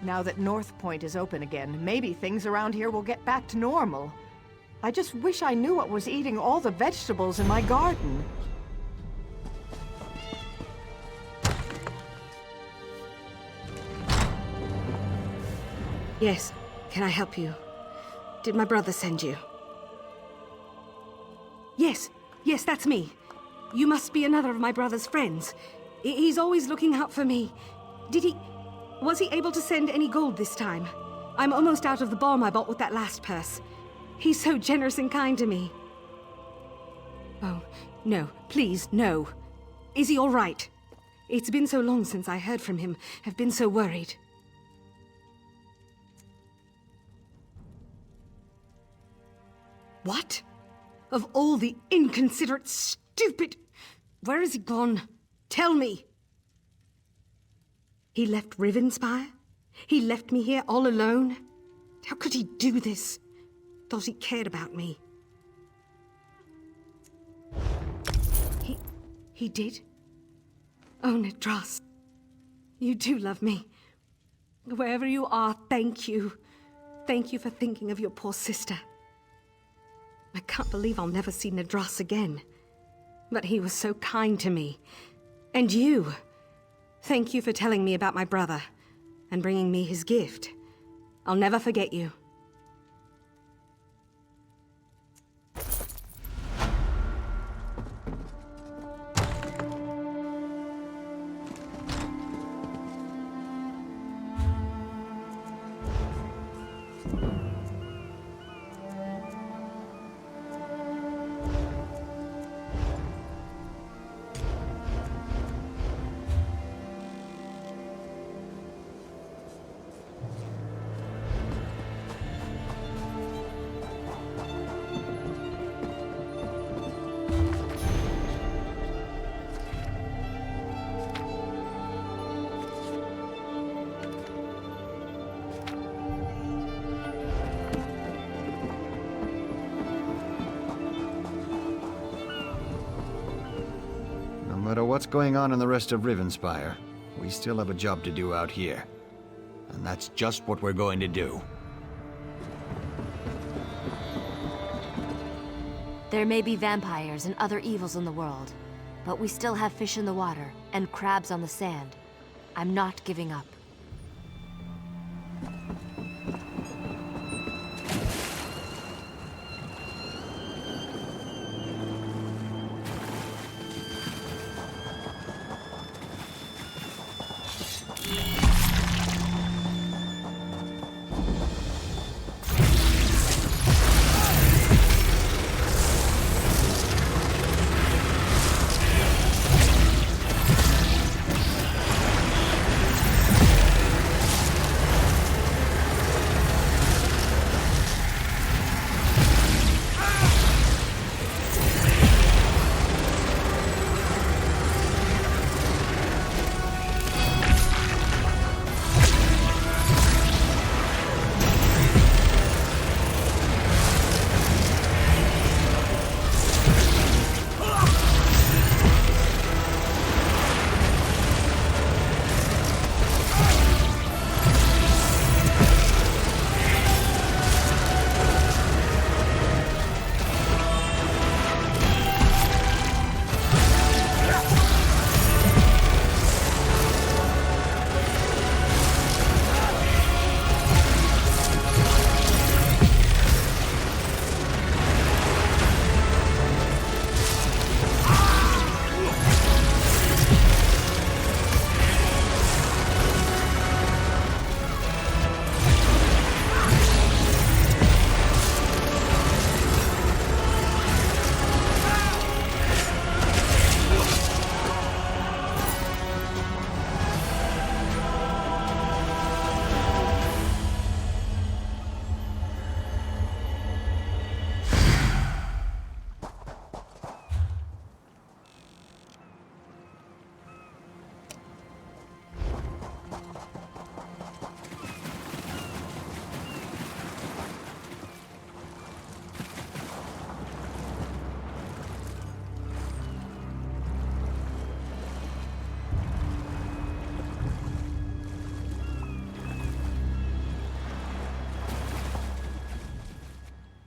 Now that North Point is open again, maybe things around here will get back to normal. I just wish I knew what was eating all the vegetables in my garden. Yes, can I help you? Did my brother send you? Yes, that's me. You must be another of my brother's friends. He's always looking out for me. Was he able to send any gold this time? I'm almost out of the bomb I bought with that last purse. He's so generous and kind to me. Oh, no, please, no. Is he all right? It's been so long since I heard from him. I've been so worried. What? Of all the inconsiderate, stupid... Where has he gone? Tell me. He left Rivenspire? He left me here all alone? How could he do this? Thought he cared about me. He did? Oh, Nedras. You do love me. Wherever you are, thank you. Thank you for thinking of your poor sister. I can't believe I'll never see Nedras again. But he was so kind to me. And you. Thank you for telling me about my brother and bringing me his gift. I'll never forget you. No matter what's going on in the rest of Rivenspire, we still have a job to do out here. And that's just what we're going to do. There may be vampires and other evils in the world, but we still have fish in the water and crabs on the sand. I'm not giving up.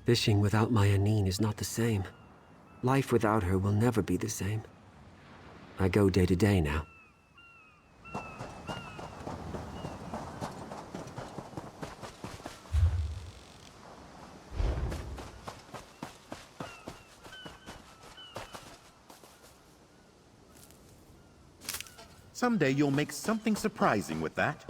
Fishing without my Anine is not the same. Life without her will never be the same. I go day to day now. Someday you'll make something surprising with that.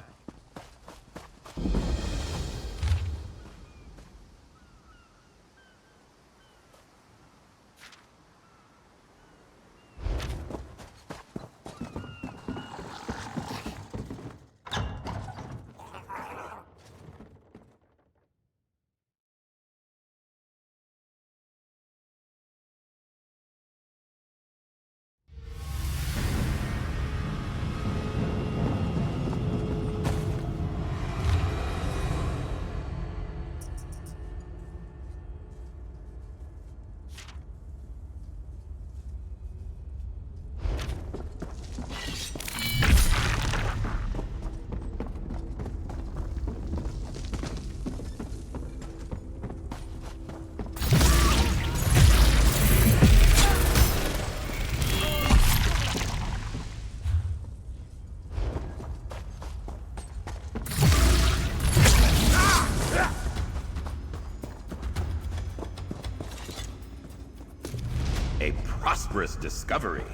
A prosperous discovery.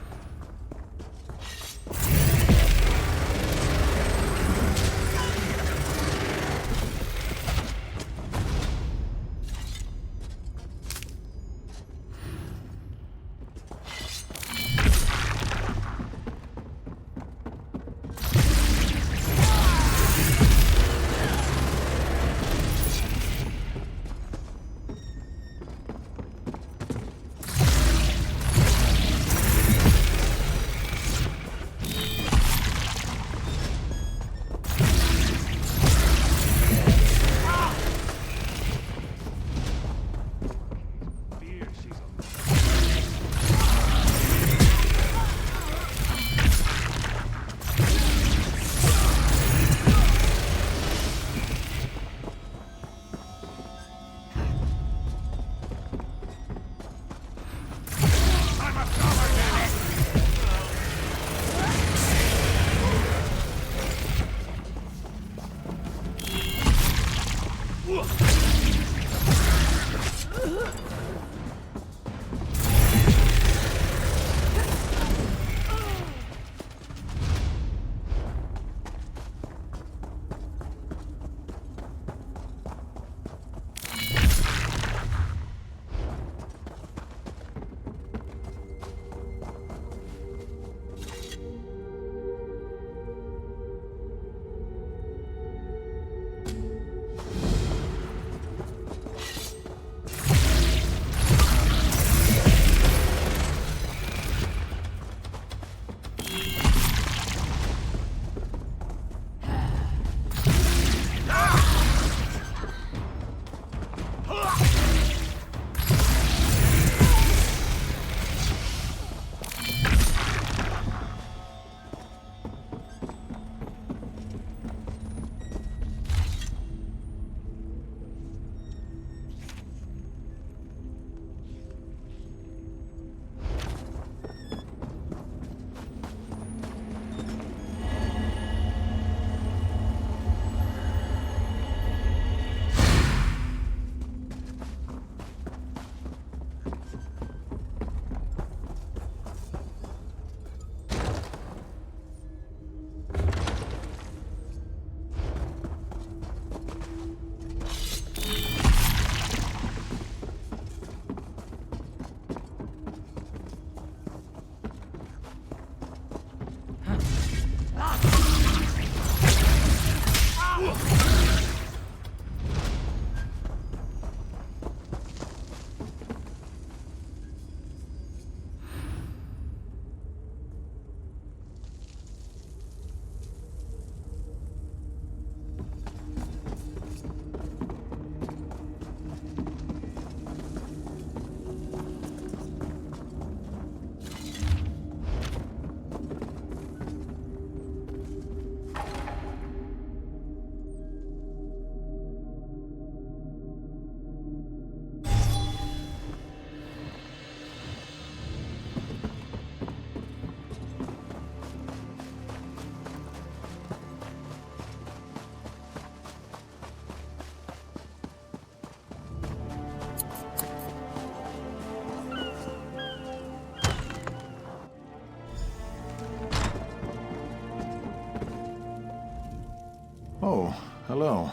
Oh, hello.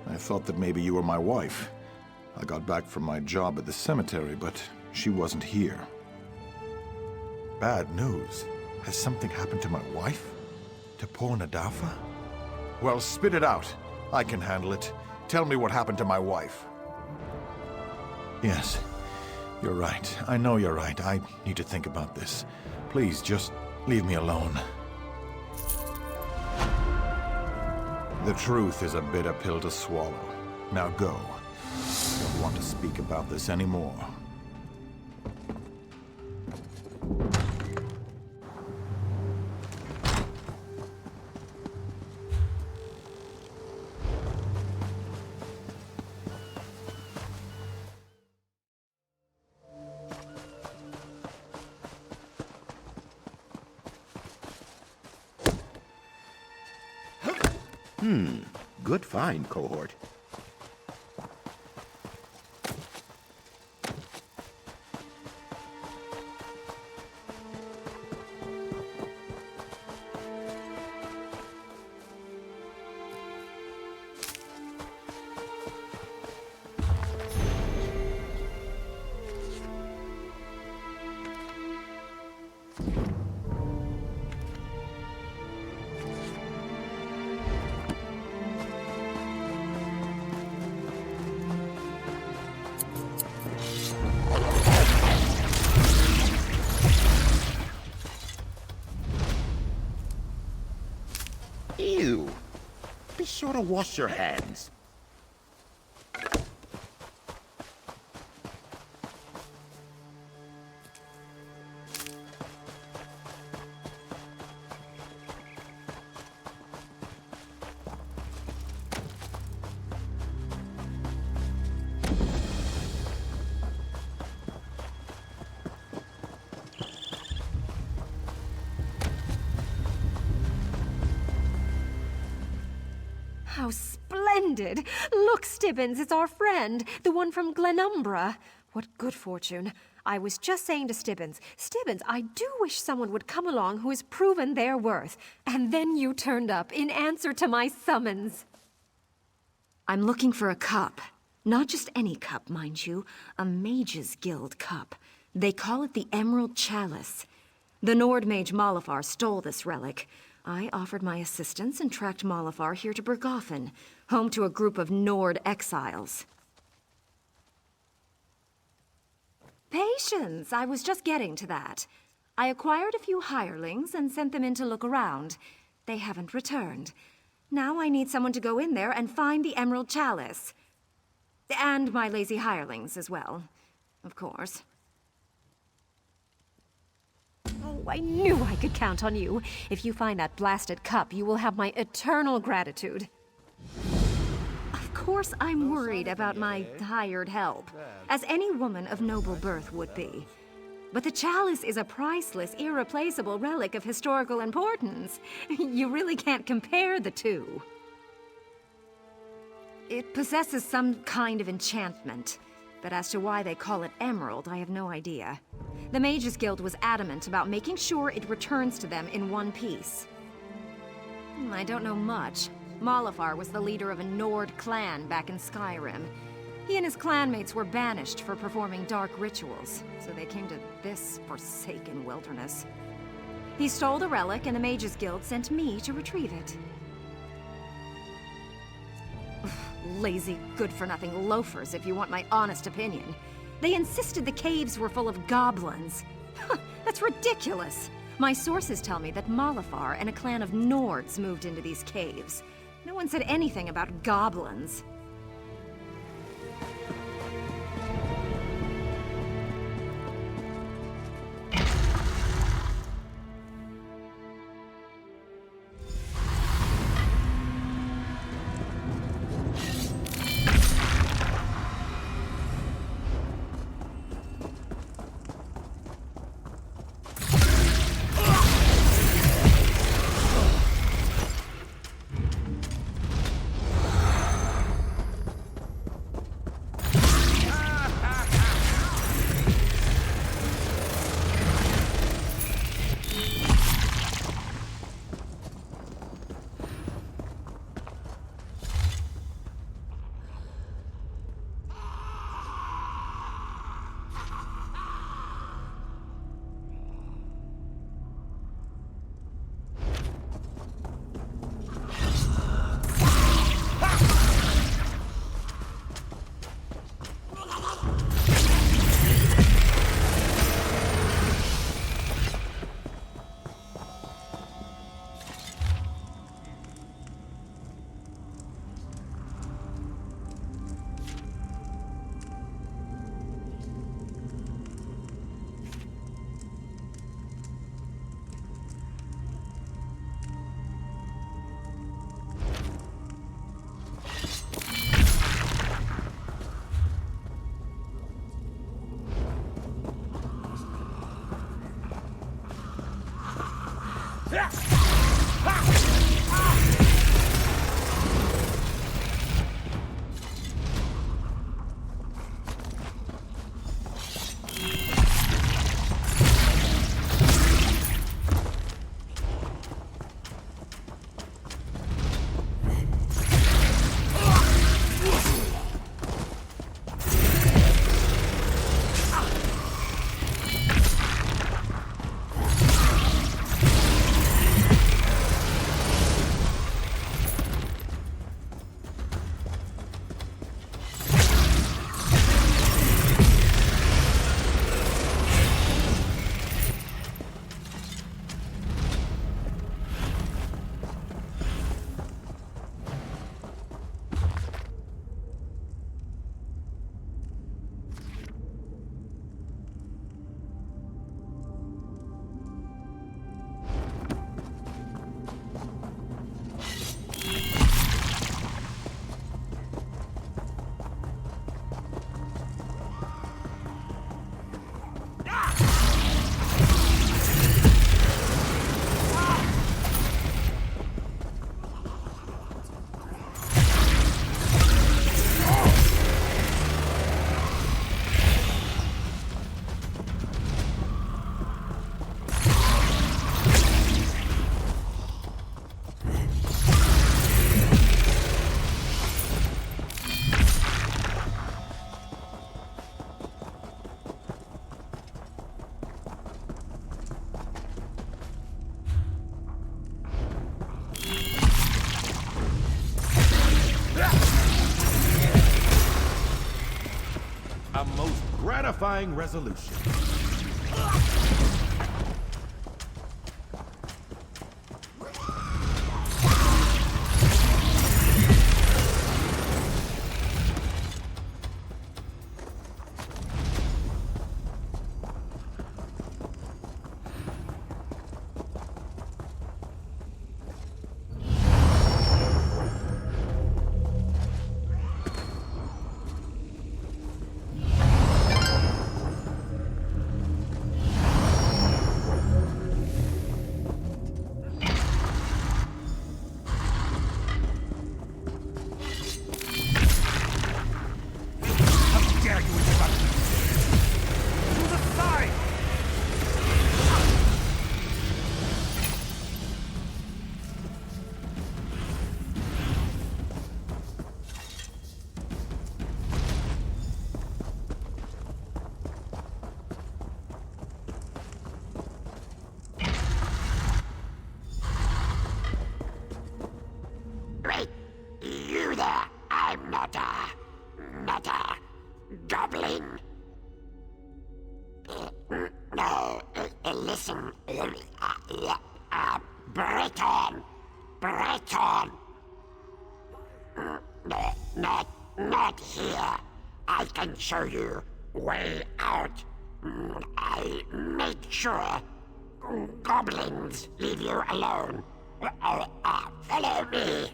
I thought that maybe you were my wife. I got back from my job at the cemetery, but she wasn't here. Bad news. Has something happened to my wife? To poor Nadafa? Well, spit it out. I can handle it. Tell me what happened to my wife. Yes, you're right. I know you're right. I need to think about this. Please, just leave me alone. The truth is a bitter pill to swallow. Now go. I don't want to speak about this anymore. Good find, cohort. Ew. Be sure to wash your hands. How splendid! Look, Stibbins, it's our friend, the one from Glenumbra. What good fortune. I was just saying to Stibbins, I do wish someone would come along who has proven their worth. And then you turned up in answer to my summons. I'm looking for a cup. Not just any cup, mind you. A Mage's Guild cup. They call it the Emerald Chalice. The Nord mage Malafar stole this relic. I offered my assistance and tracked Malafar here to Berghafen, home to a group of Nord exiles. Patience! I was just getting to that. I acquired a few hirelings and sent them in to look around. They haven't returned. Now I need someone to go in there and find the Emerald Chalice. And my lazy hirelings as well, of course. Oh, I knew I could count on you. If you find that blasted cup, you will have my eternal gratitude. Of course I'm worried about my hired help, as any woman of noble birth would be. But the chalice is a priceless, irreplaceable relic of historical importance. You really can't compare the two. It possesses some kind of enchantment, but as to why they call it emerald, I have no idea. The Mages Guild was adamant about making sure it returns to them in one piece. I don't know much. Malafar was the leader of a Nord clan back in Skyrim. He and his clanmates were banished for performing dark rituals, so they came to this forsaken wilderness. He stole the relic, and the Mages Guild sent me to retrieve it. Lazy, good-for-nothing loafers, if you want my honest opinion. They insisted the caves were full of goblins. That's ridiculous! My sources tell me that Malafar and a clan of Nords moved into these caves. No one said anything about goblins. A most gratifying resolution. You there, I'm not a goblin. No, listen, Breton. Not here. I can show you way out. I make sure goblins leave you alone. Follow me.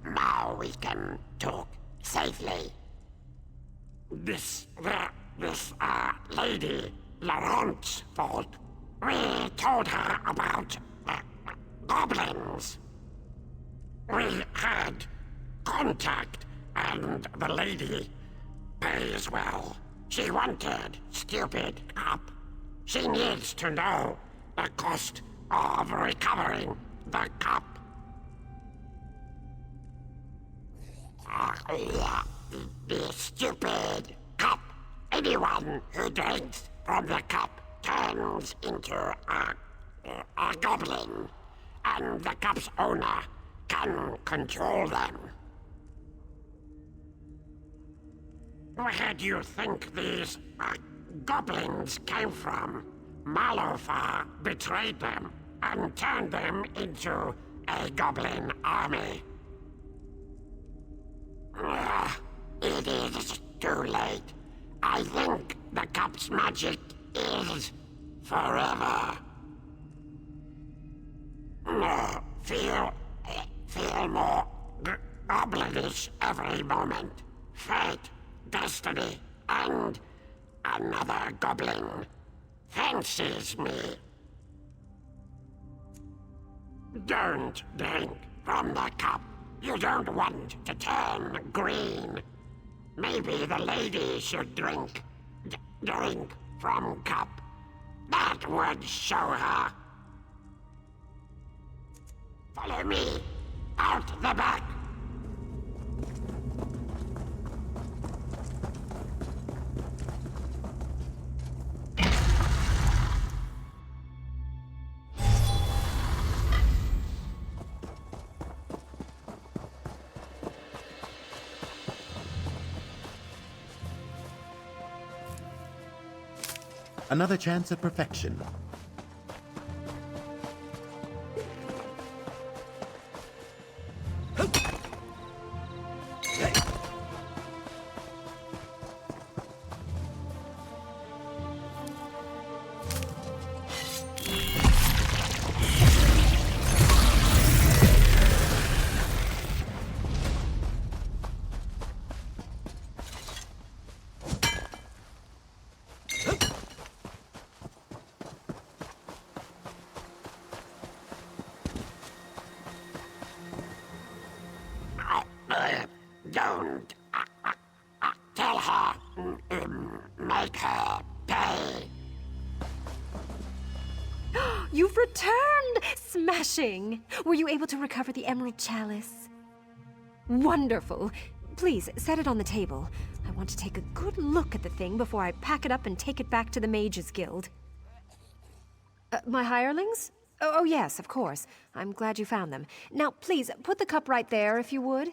Now we can talk safely. This lady, Laurent's fault. We told her about goblins. We had contact, and the lady pays well. She wanted stupid cop. She needs to know the cost of recovering the cup. The stupid cup. Anyone who drinks from the cup turns into a goblin, and the cup's owner can control them. Where do you think these goblins came from? Malofar betrayed them and turned them into a goblin army. It is too late. I think the cup's magic is forever. Feel more goblinish every moment. Fate, destiny, and another goblin fancies me. Don't drink from the cup. You don't want to turn green. Maybe the lady should drink from cup. That would show her. Follow me. Out the back. Another chance at perfection. Don't tell her. Make her pay. You've returned! Smashing! Were you able to recover the Emerald Chalice? Wonderful. Please, set it on the table. I want to take a good look at the thing before I pack it up and take it back to the Mages Guild. My hirelings? Oh, yes, of course. I'm glad you found them. Now, please, put the cup right there, if you would.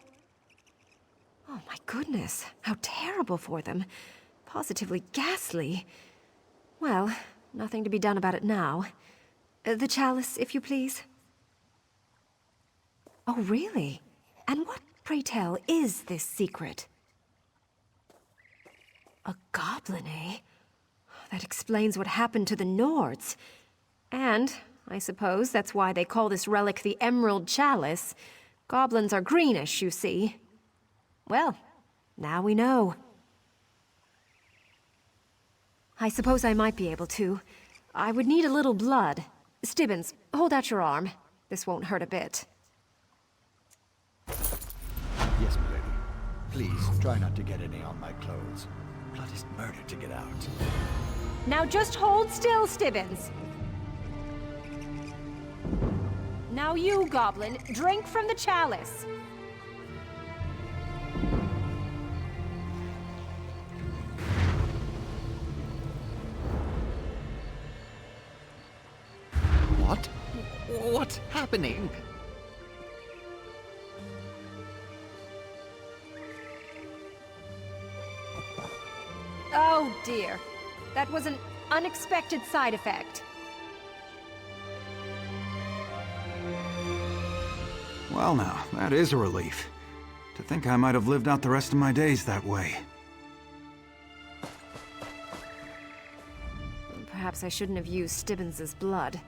Oh, my goodness. How terrible for them. Positively ghastly. Well, nothing to be done about it now. The chalice, if you please. Oh, really? And what, pray tell, is this secret? A goblin, eh? That explains what happened to the Nords. And I suppose that's why they call this relic the Emerald Chalice. Goblins are greenish, you see. Well, now we know. I suppose I might be able to. I would need a little blood. Stibbins, hold out your arm. This won't hurt a bit. Yes, milady. Please, try not to get any on my clothes. Blood is murder to get out. Now just hold still, Stibbins. Now you, Goblin, drink from the chalice. What? What's happening? Oh, dear. That was an unexpected side effect. Well now, that is a relief. To think I might have lived out the rest of my days that way. Perhaps I shouldn't have used Stibbins' blood.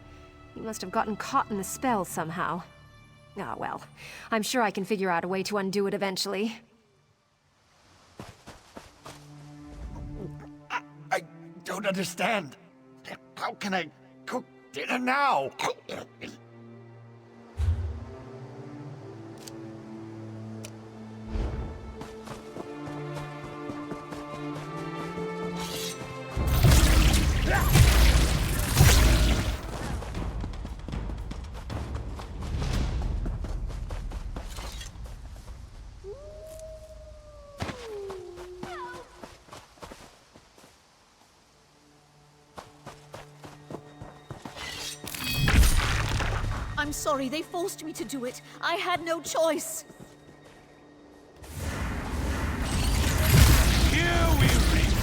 He must have gotten caught in the spell somehow. Ah, well. I'm sure I can figure out a way to undo it eventually. I don't understand. How can I cook dinner now? I'm sorry, they forced me to do it. I had no choice. Here we reach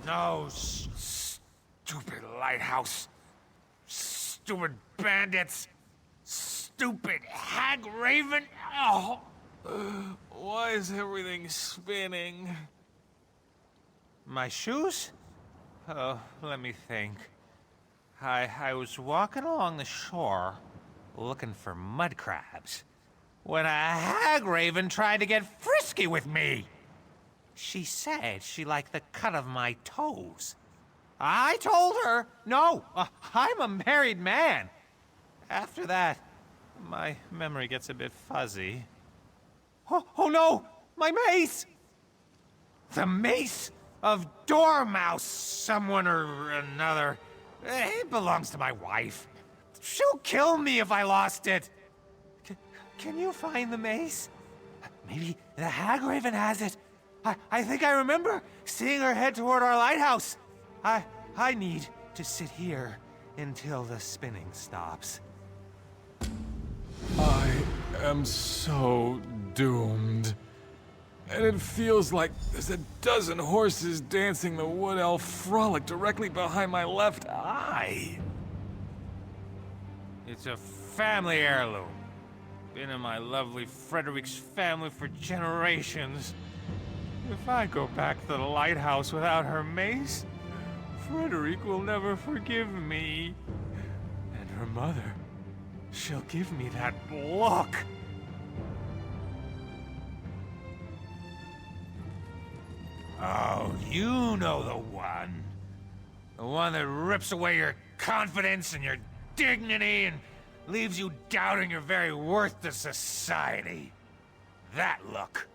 No, stupid lighthouse. Stupid bandits. Stupid hag raven. Oh, why is everything spinning? My shoes? Oh, let me think. I was walking along the shore, looking for mud crabs, when a hag raven tried to get frisky with me. She said she liked the cut of my toes. I told her, no, I'm a married man. After that, my memory gets a bit fuzzy. Oh no, my mace! The mace of Dormouse, someone or another. It belongs to my wife. She'll kill me if I lost it. Can you find the mace? Maybe the hag raven has it. I think I remember seeing her head toward our lighthouse. I need to sit here until the spinning stops. I am so doomed. And it feels like there's a dozen horses dancing the wood elf frolic directly behind my left eye. It's a family heirloom. Been in my lovely Frederick's family for generations. If I go back to the lighthouse without her mace, Frederick will never forgive me. And her mother, she'll give me that look. Oh, you know the one. The one that rips away your confidence and your dignity and leaves you doubting your very worth to society. That look.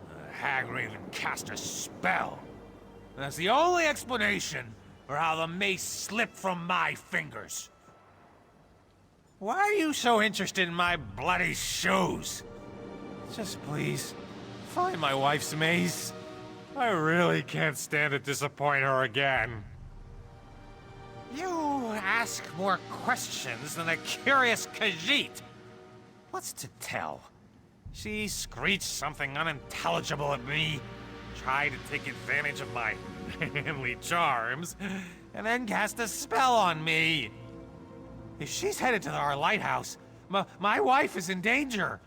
The hag raven cast a spell. And that's the only explanation for how the mace slipped from my fingers. Why are you so interested in my bloody shoes? Just please, find my wife's mace. I really can't stand to disappoint her again. You ask more questions than a curious Khajiit. What's to tell? She screeched something unintelligible at me, tried to take advantage of my manly charms, and then cast a spell on me. If she's headed to our lighthouse, my wife is in danger.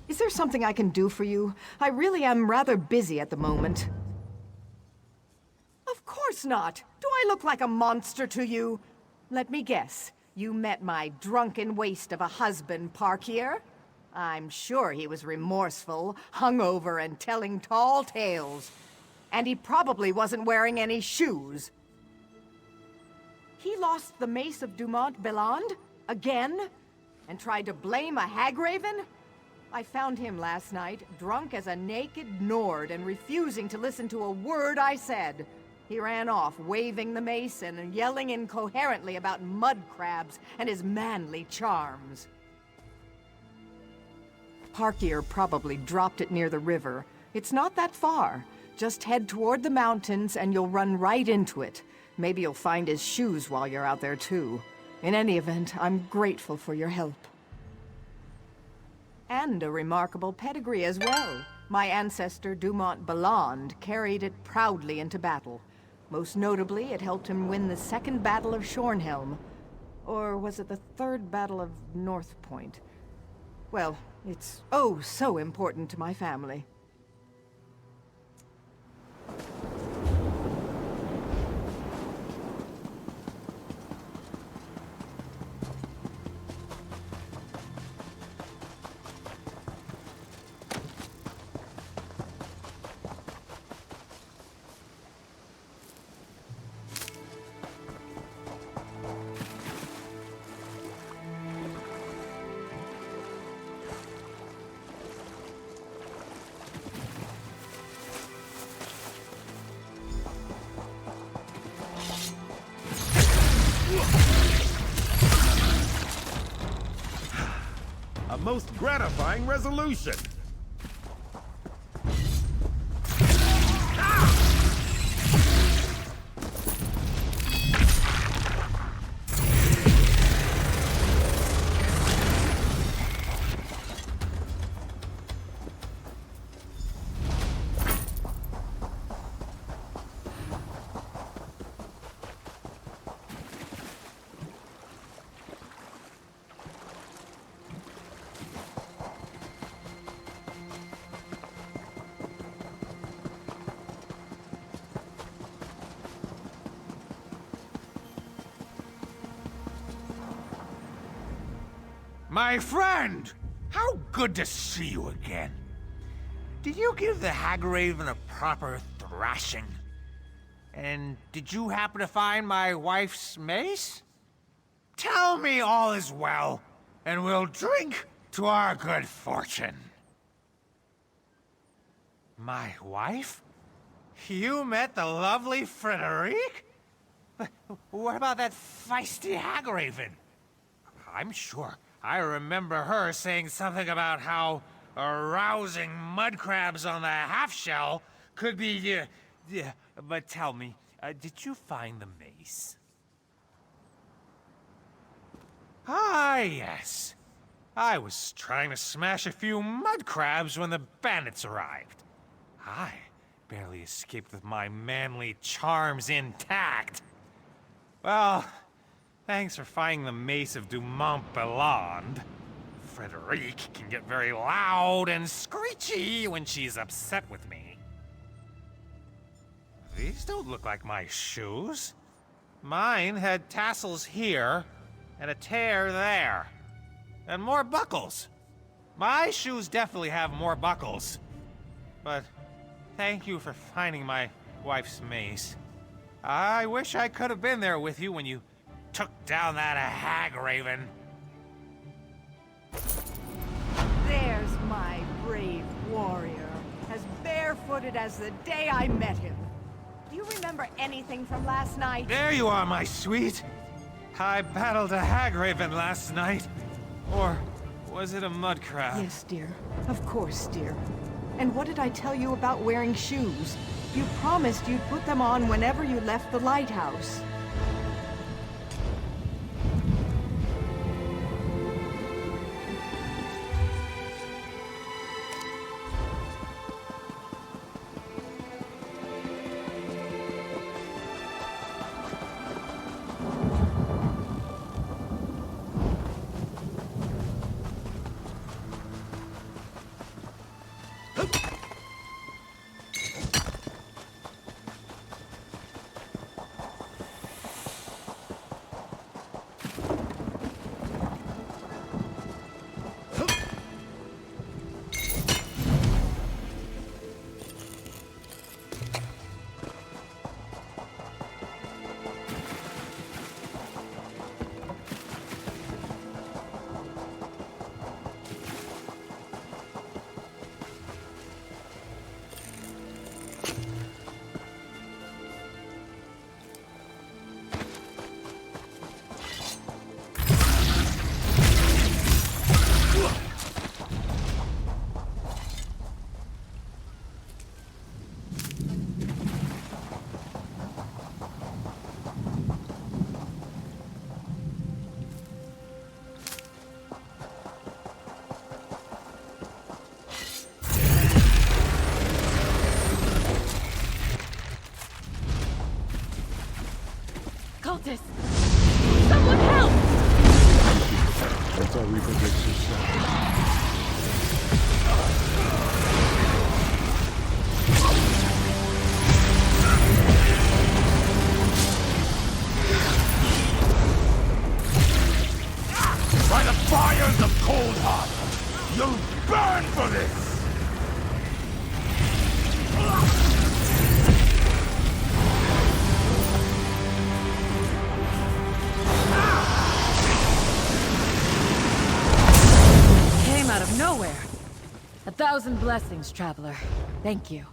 Is there something I can do for you? I really am rather busy at the moment. Of course not! Do I look like a monster to you? Let me guess. You met my drunken waste of a husband, Parkier? I'm sure he was remorseful, hungover, and telling tall tales. And he probably wasn't wearing any shoes. He lost the mace of Dumont Belland? Again? And tried to blame a hagraven? I found him last night, drunk as a naked Nord and refusing to listen to a word I said. He ran off, waving the mace and yelling incoherently about mud crabs and his manly charms. Parkier probably dropped it near the river. It's not that far. Just head toward the mountains and you'll run right into it. Maybe you'll find his shoes while you're out there too. In any event, I'm grateful for your help. And a remarkable pedigree as well. My ancestor, Dumont Belland, carried it proudly into battle. Most notably, it helped him win the Second Battle of Shornhelm. Or was it the Third Battle of North Point? Well, it's oh so important to my family. most gratifying resolution. My friend! How good to see you again. Did you give the Hagraven a proper thrashing? And did you happen to find my wife's mace? Tell me all is well, and we'll drink to our good fortune. My wife? You met the lovely Frederique? What about that feisty Hagraven? I'm sure I remember her saying something about how arousing mud crabs on the half-shell could be, but tell me, did you find the mace? Ah, yes. I was trying to smash a few mud crabs when the bandits arrived. I barely escaped with my manly charms intact. Well, thanks for finding the mace of Dumont-Belland. Frederique can get very loud and screechy when she's upset with me. These don't look like my shoes. Mine had tassels here, and a tear there. And more buckles. My shoes definitely have more buckles. But thank you for finding my wife's mace. I wish I could have been there with you when you took down that Hagraven. There's my brave warrior, as barefooted as the day I met him. Do you remember anything from last night? There you are, my sweet. I battled a Hagraven last night. Or was it a mud crab? Yes, dear. Of course, dear. And what did I tell you about wearing shoes? You promised you'd put them on whenever you left the lighthouse. Cultists! Someone help! I thought we could get By the fires of Cold Heart, you'll burn for this! Out of nowhere. 1,000 blessings, traveler. Thank you.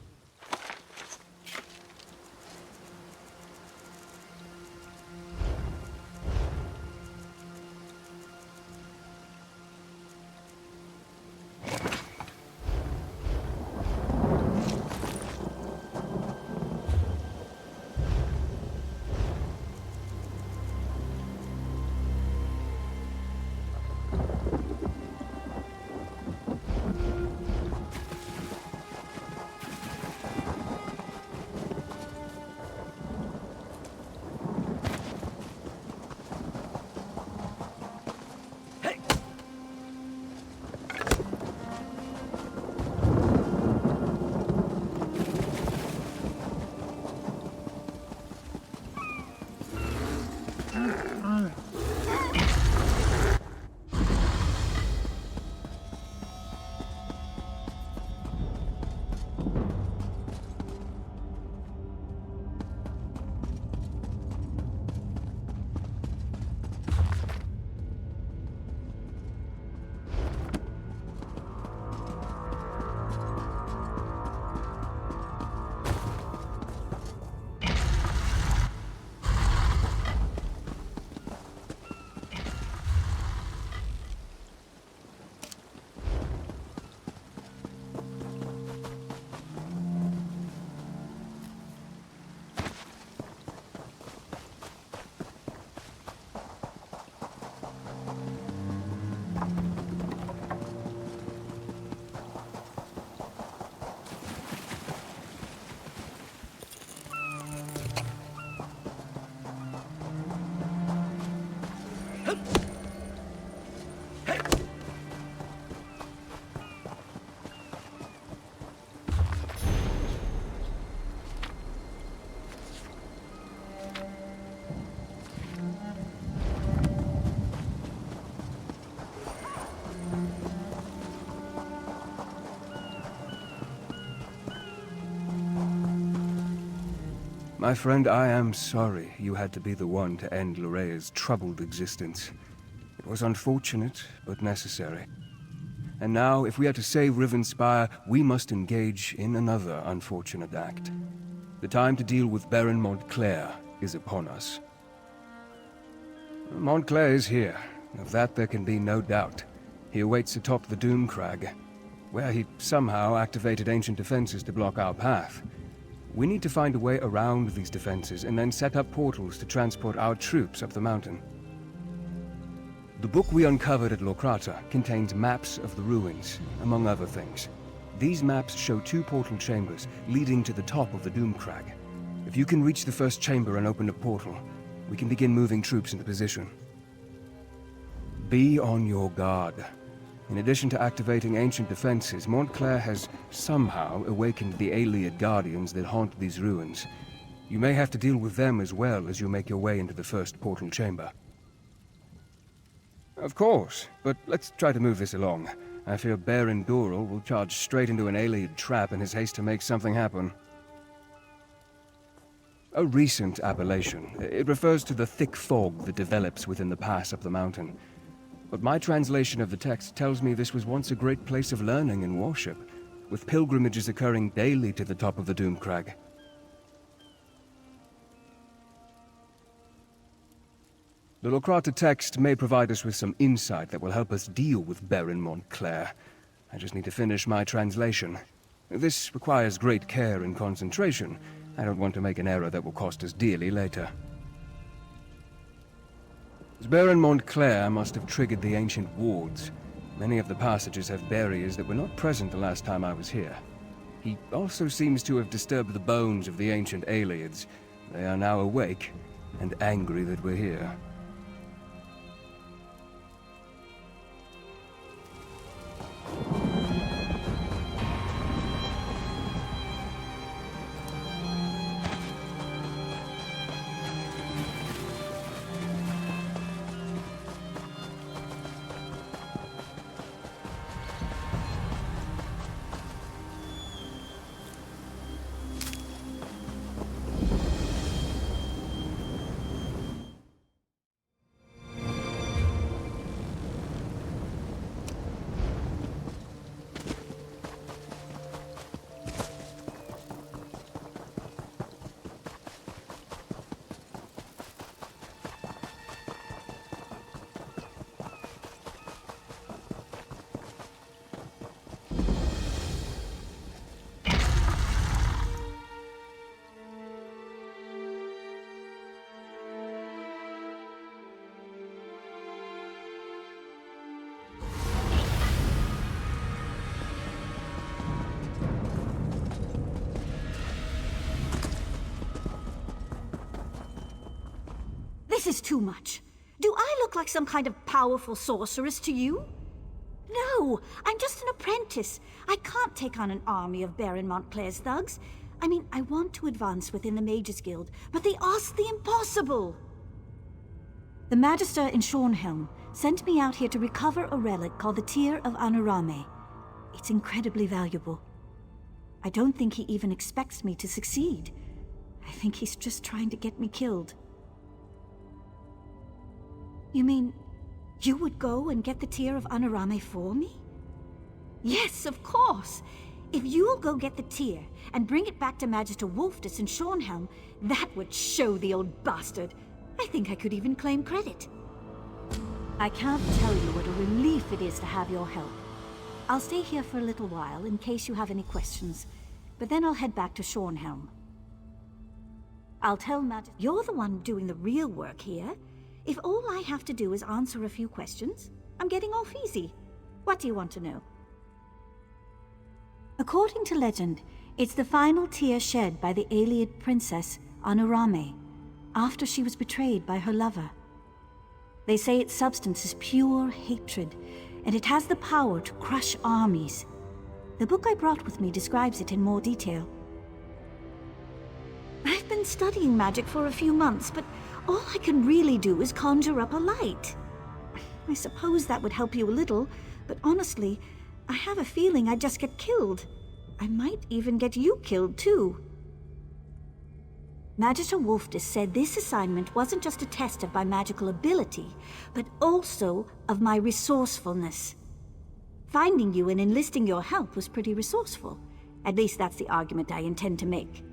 My friend, I am sorry you had to be the one to end Lorea's troubled existence. It was unfortunate, but necessary. And now, if we are to save Rivenspire, we must engage in another unfortunate act. The time to deal with Baron Montclair is upon us. Montclair is here. Of that there can be no doubt. He awaits atop the Doom Crag, where he somehow activated ancient defenses to block our path. We need to find a way around these defenses and then set up portals to transport our troops up the mountain. The book we uncovered at Locrata contains maps of the ruins, among other things. These maps show 2 portal chambers leading to the top of the Doom Crag. If you can reach the first chamber and open a portal, we can begin moving troops into position. Be on your guard. In addition to activating ancient defenses, Montclair has somehow awakened the Ayleid guardians that haunt these ruins. You may have to deal with them as well as you make your way into the first portal chamber. Of course, but let's try to move this along. I fear Baron Doral will charge straight into an Ayleid trap in his haste to make something happen. A recent appellation. It refers to the thick fog that develops within the pass up the mountain. But my translation of the text tells me this was once a great place of learning and worship, with pilgrimages occurring daily to the top of the Doom Crag. The Locrata text may provide us with some insight that will help us deal with Baron Montclair. I just need to finish my translation. This requires great care and concentration. I don't want to make an error that will cost us dearly later. Baron Montclair must have triggered the ancient wards. Many of the passages have barriers that were not present the last time I was here. He also seems to have disturbed the bones of the ancient Ayleids. They are now awake and angry that we're here. This is too much. Do I look like some kind of powerful sorceress to you? No, I'm just an apprentice. I can't take on an army of Baron Montclair's thugs. I mean, I want to advance within the Mages Guild, but they ask the impossible. The Magister in Shornhelm sent me out here to recover a relic called the Tear of Anurame. It's incredibly valuable. I don't think he even expects me to succeed. I think he's just trying to get me killed. You mean, you would go and get the Tear of Anurame for me? Yes, of course! If you'll go get the tear and bring it back to Magister Wolftus in Shornhelm, that would show the old bastard. I think I could even claim credit. I can't tell you what a relief it is to have your help. I'll stay here for a little while in case you have any questions, but then I'll head back to Shornhelm. I'll tell Magister you're the one doing the real work here. If all I have to do is answer a few questions, I'm getting off easy. What do you want to know? According to legend, it's the final tear shed by the Ayleid princess Anurame after she was betrayed by her lover. They say its substance is pure hatred, and it has the power to crush armies. The book I brought with me describes it in more detail. I've been studying magic for a few months, but all I can really do is conjure up a light. I suppose that would help you a little, but honestly, I have a feeling I'd just get killed. I might even get you killed, too. Magister Wolftis said this assignment wasn't just a test of my magical ability, but also of my resourcefulness. Finding you and enlisting your help was pretty resourceful. At least that's the argument I intend to make.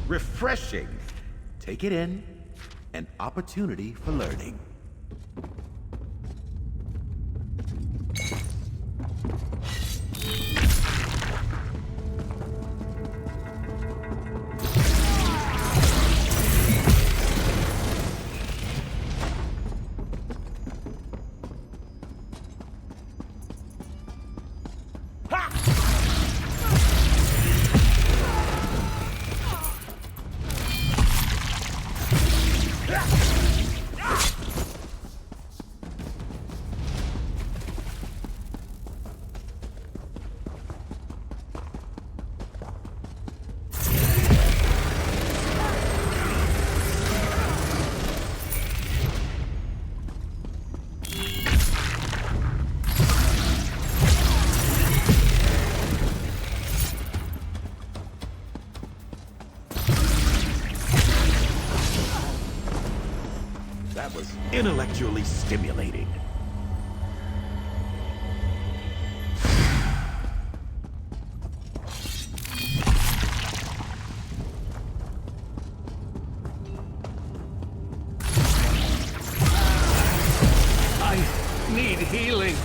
Refreshing. Take it in. An opportunity for learning. That was intellectually stimulating. I need healing.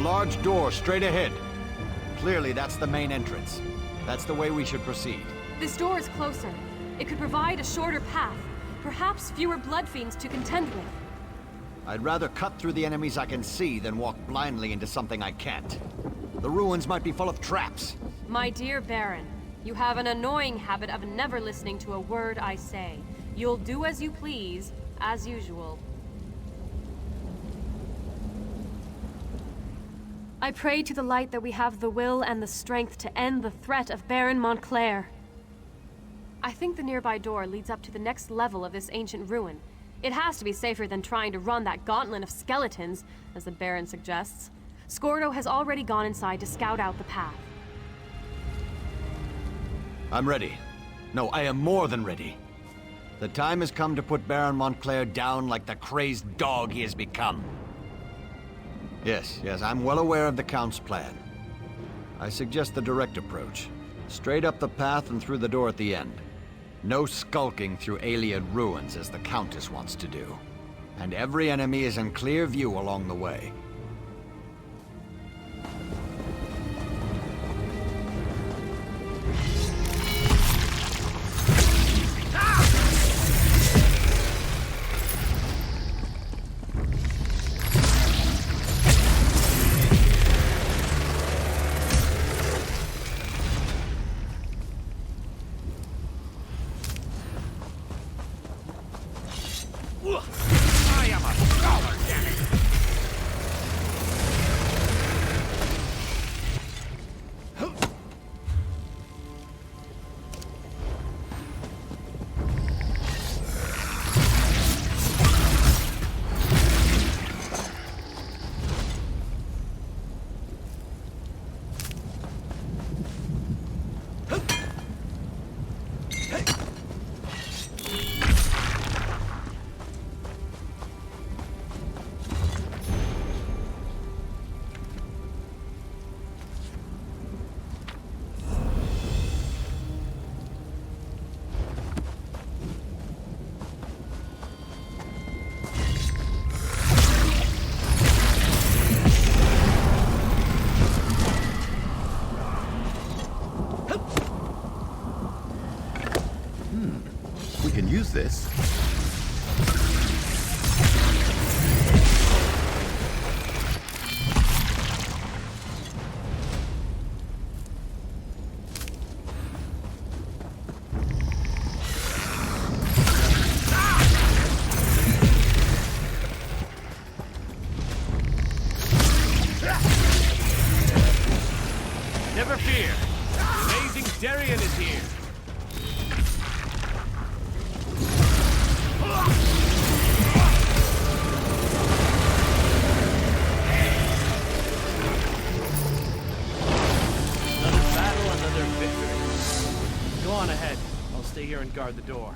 large door straight ahead. Clearly, that's the main entrance. That's the way we should proceed. This door is closer. It could provide a shorter path. Perhaps fewer blood fiends to contend with. I'd rather cut through the enemies I can see than walk blindly into something I can't. The ruins might be full of traps. My dear Baron, you have an annoying habit of never listening to a word I say. You'll do as you please, as usual. I pray to the light that we have the will and the strength to end the threat of Baron Montclair. I think the nearby door leads up to the next level of this ancient ruin. It has to be safer than trying to run that gauntlet of skeletons, as the Baron suggests. Scordo has already gone inside to scout out the path. I'm ready. No, I am more than ready. The time has come to put Baron Montclair down like the crazed dog he has become. Yes, I'm well aware of the Count's plan. I suggest the direct approach. Straight up the path and through the door at the end. No skulking through Ayleid ruins as the Countess wants to do. And every enemy is in clear view along the way. I am a scholar, damn it! We can use this. Never fear. The amazing Darien is here. Another battle, another victory. Go on ahead. I'll stay here and guard the door.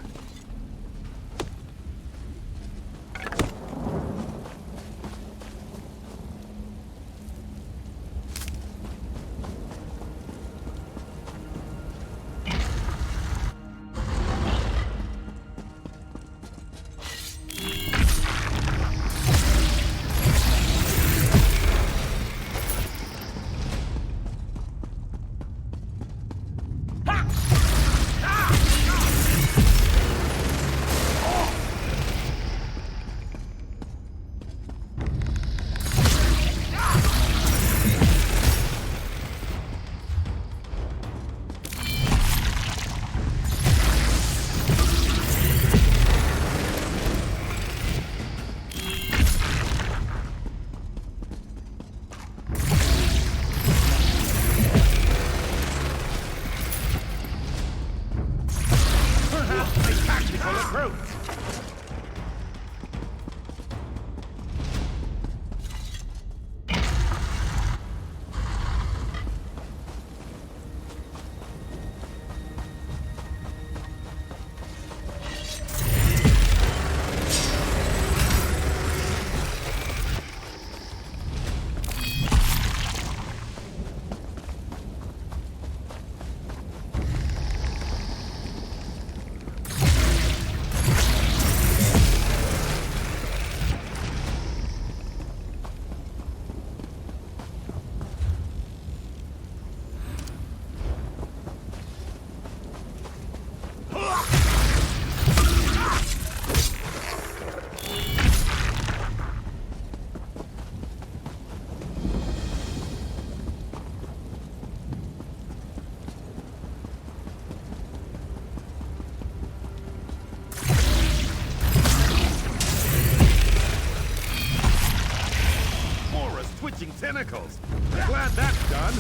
tentacles. Glad that's done.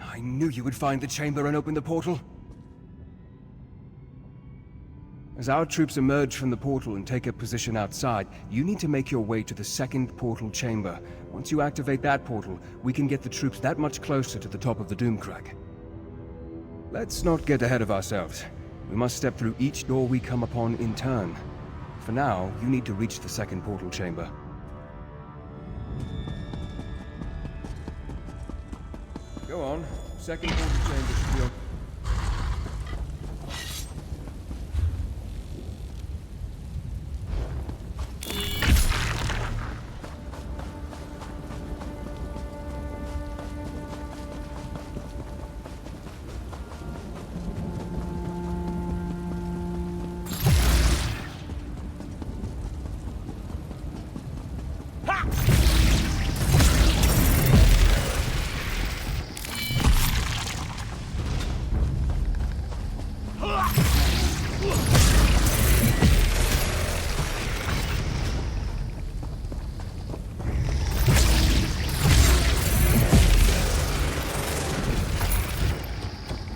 I knew you would find the chamber and open the portal. As our troops emerge from the portal and take a position outside, you need to make your way to the second portal chamber. Once you activate that portal, we can get the troops that much closer to the top of the Doomcrag. Let's not get ahead of ourselves. We must step through each door we come upon in turn. For now, you need to reach the second portal chamber. Go on. Second portal chamber should be open.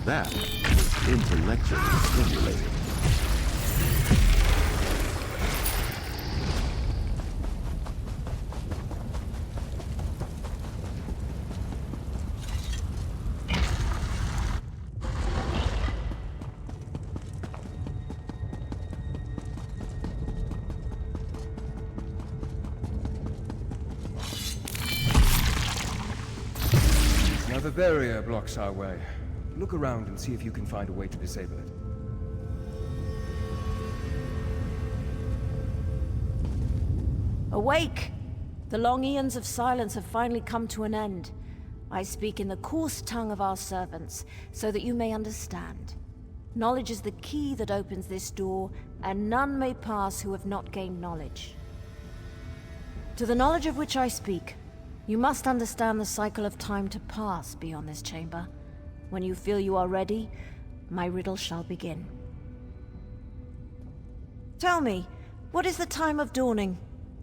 That was intellectually stimulating. Another barrier blocks our way. Look around and see if you can find a way to disable it. Awake! The long eons of silence have finally come to an end. I speak in the coarse tongue of our servants, so that you may understand. Knowledge is the key that opens this door, and none may pass who have not gained knowledge. To the knowledge of which I speak, you must understand the cycle of time to pass beyond this chamber. When you feel you are ready, my riddle shall begin. Tell me, what is the time of dawning?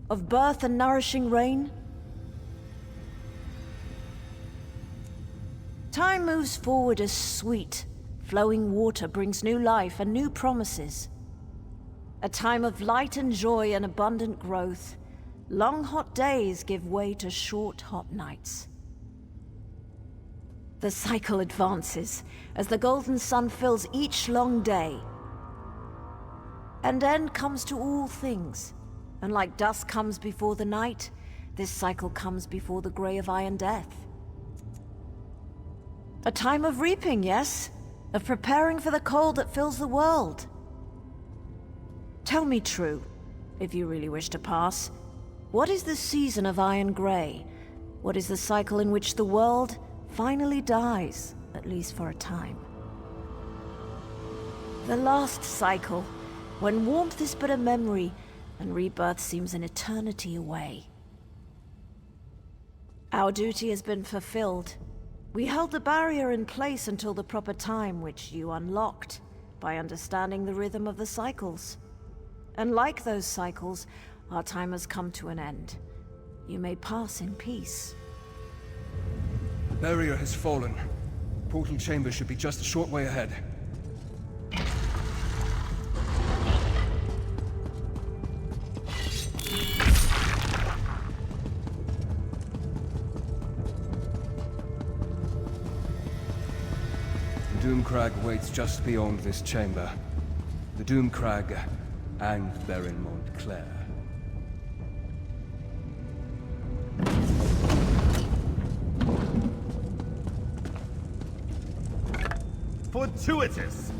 Of birth and nourishing rain? Time moves forward as sweet, flowing water brings new life and new promises. A time of light and joy and abundant growth. Long hot days give way to short hot nights. The cycle advances as the golden sun fills each long day. And end comes to all things, and like dusk comes before the night, this cycle comes before the grey of iron death. A time of reaping, yes? Of preparing for the cold that fills the world. Tell me true, if you really wish to pass. What is the season of iron grey? What is the cycle in which the world finally dies? at least for a time. The last cycle, when warmth is but a memory, and rebirth seems an eternity away. Our duty has been fulfilled. We held the barrier in place until the proper time, which you unlocked by understanding the rhythm of the cycles. And like those cycles, our time has come to an end. You may pass in peace. The barrier has fallen. Portal chamber should be just a short way ahead. The Doomcrag waits just beyond this chamber. The Doomcrag and Baron Montclair. Fortuitous!